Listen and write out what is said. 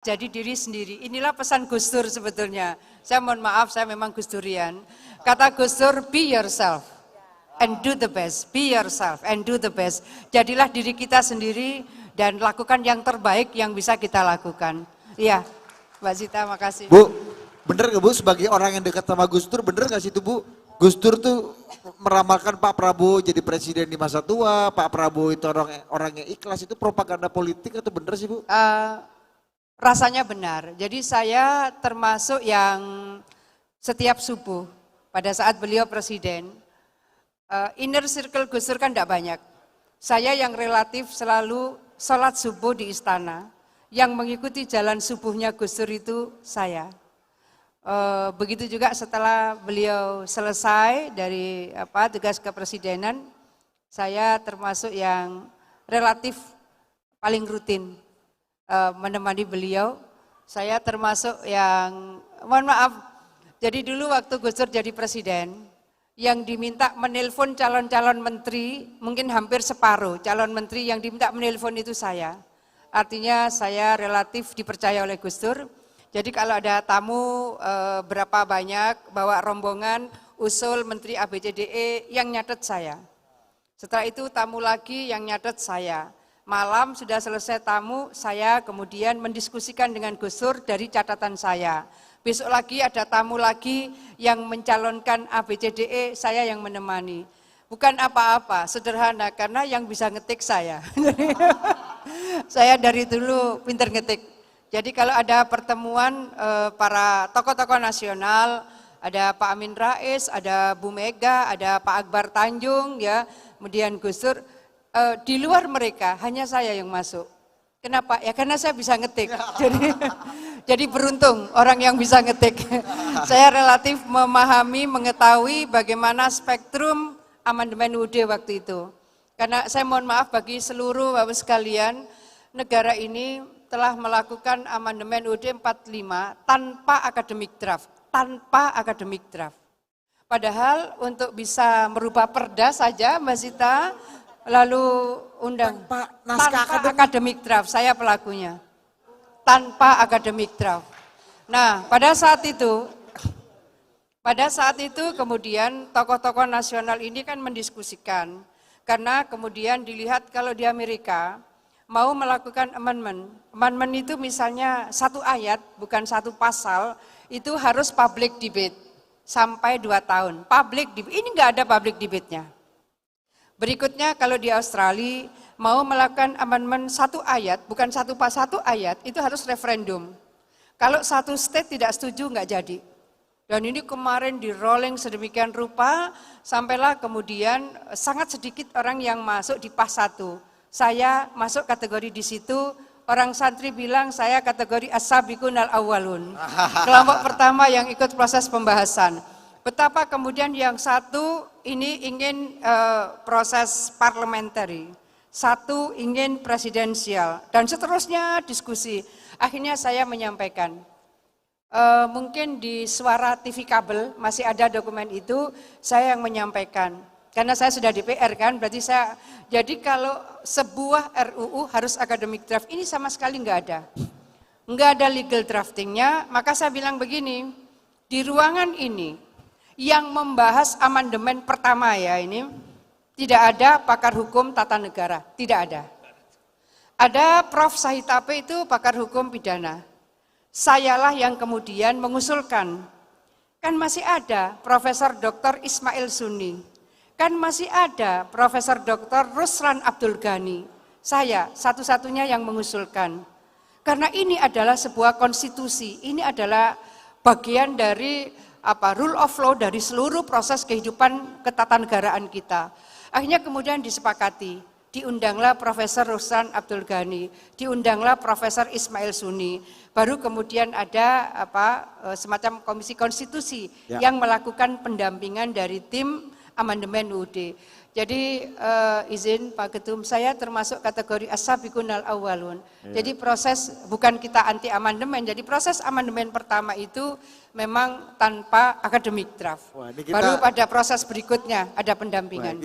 jadi diri sendiri. Inilah pesan Gus Dur sebetulnya. Saya mohon maaf, saya memang Gus Durian. Kata Gus Dur, be yourself and do the best. Be yourself and do the best. Jadilah diri kita sendiri dan lakukan yang terbaik yang bisa kita lakukan. Iya, Mbak Zita, makasih. Bu, bener gak Bu sebagai orang yang dekat sama Gus Dur, bener gak sih itu Bu? Gus Dur tuh meramalkan Pak Prabowo jadi presiden di masa tua, Pak Prabowo itu orang yang ikhlas, itu propaganda politik atau bener sih Bu? Rasanya benar. Jadi saya termasuk yang setiap subuh pada saat beliau presiden, inner circle Gus Dur kan tidak banyak. Saya yang relatif selalu sholat subuh di istana, yang mengikuti jalan subuhnya Gus Dur itu saya. Begitu juga setelah beliau selesai dari tugas kepresidenan, saya termasuk yang relatif paling rutin menemani beliau. Saya termasuk yang, mohon maaf, jadi dulu waktu Gus Dur jadi presiden, yang diminta menelpon calon-calon menteri, mungkin hampir separuh calon menteri yang diminta menelpon itu saya. Artinya saya relatif dipercaya oleh Gus Dur. Jadi kalau ada tamu berapa banyak, bawa rombongan, usul menteri ABCDE, yang nyatet saya. Setelah itu tamu lagi yang nyatet saya. Malam sudah selesai tamu, saya kemudian mendiskusikan dengan Gus Dur dari catatan saya. Besok lagi ada tamu lagi yang mencalonkan ABCDE, saya yang menemani. Bukan apa-apa, sederhana, karena yang bisa ngetik saya. Saya dari dulu pinter ngetik. Jadi kalau ada pertemuan para tokoh-tokoh nasional, ada Pak Amin Rais, ada Bu Mega, ada Pak Akbar Tanjung, ya, kemudian Gus Dur, di luar mereka hanya saya yang masuk. Kenapa? Ya karena saya bisa ngetik. Jadi beruntung orang yang bisa ngetik. Saya relatif memahami, mengetahui bagaimana spektrum amandemen UUD waktu itu. Karena saya mohon maaf bagi seluruh Bapak sekalian, negara ini telah melakukan amandemen UUD 45 tanpa akademik draft, Padahal untuk bisa merubah perda saja Mbak Zita, lalu undang tanpa akademik draft, saya pelakunya. Tanpa akademik draft. Nah, pada saat itu kemudian tokoh-tokoh nasional ini kan mendiskusikan, karena kemudian dilihat kalau di Amerika mau melakukan amendment itu misalnya satu ayat, bukan satu pasal, itu harus public debate sampai 2 tahun. Public debate, ini enggak ada public debate-nya. Berikutnya kalau di Australia mau melakukan amendment satu ayat, bukan satu ayat, itu harus referendum. Kalau satu state tidak setuju enggak jadi. Dan ini kemarin di rolling sedemikian rupa, sampailah kemudian sangat sedikit orang yang masuk di PAS 1. Saya masuk kategori di situ, orang santri bilang saya kategori as-sabiqunal awwalun. Kelompok pertama yang ikut proses pembahasan. Betapa kemudian yang satu ini ingin proses parliamentary, satu ingin presidensial, dan seterusnya diskusi. Akhirnya saya menyampaikan, mungkin di Suara TV Kabel masih ada dokumen itu, saya yang menyampaikan. Karena saya sudah DPR kan, berarti saya, jadi kalau sebuah RUU harus akademik draft, ini sama sekali enggak ada. Enggak ada legal draftingnya, maka saya bilang begini, di ruangan ini, yang membahas amandemen pertama ya ini, tidak ada pakar hukum tata negara, tidak ada. Ada Prof. Sahitape itu pakar hukum pidana. Sayalah yang kemudian mengusulkan, kan masih ada Profesor Dr. Ismail Suni, kan masih ada Profesor Dr. Ruslan Abdul Ghani. Saya satu-satunya yang mengusulkan. Karena ini adalah sebuah konstitusi, ini adalah bagian dari rule of law dari seluruh proses kehidupan ketatanegaraan kita. Akhirnya kemudian disepakati, diundanglah Profesor Ruslan Abdul Ghani, diundanglah Profesor Ismail Suni. Baru kemudian ada semacam komisi konstitusi yang melakukan pendampingan dari tim amandemen UUD. Jadi izin Pak Ketum, saya termasuk kategori as-sabiqunal awwalun. Jadi proses, bukan kita anti amandemen, jadi proses amandemen pertama itu memang tanpa akademik draft. Baru pada proses berikutnya ada pendampingan.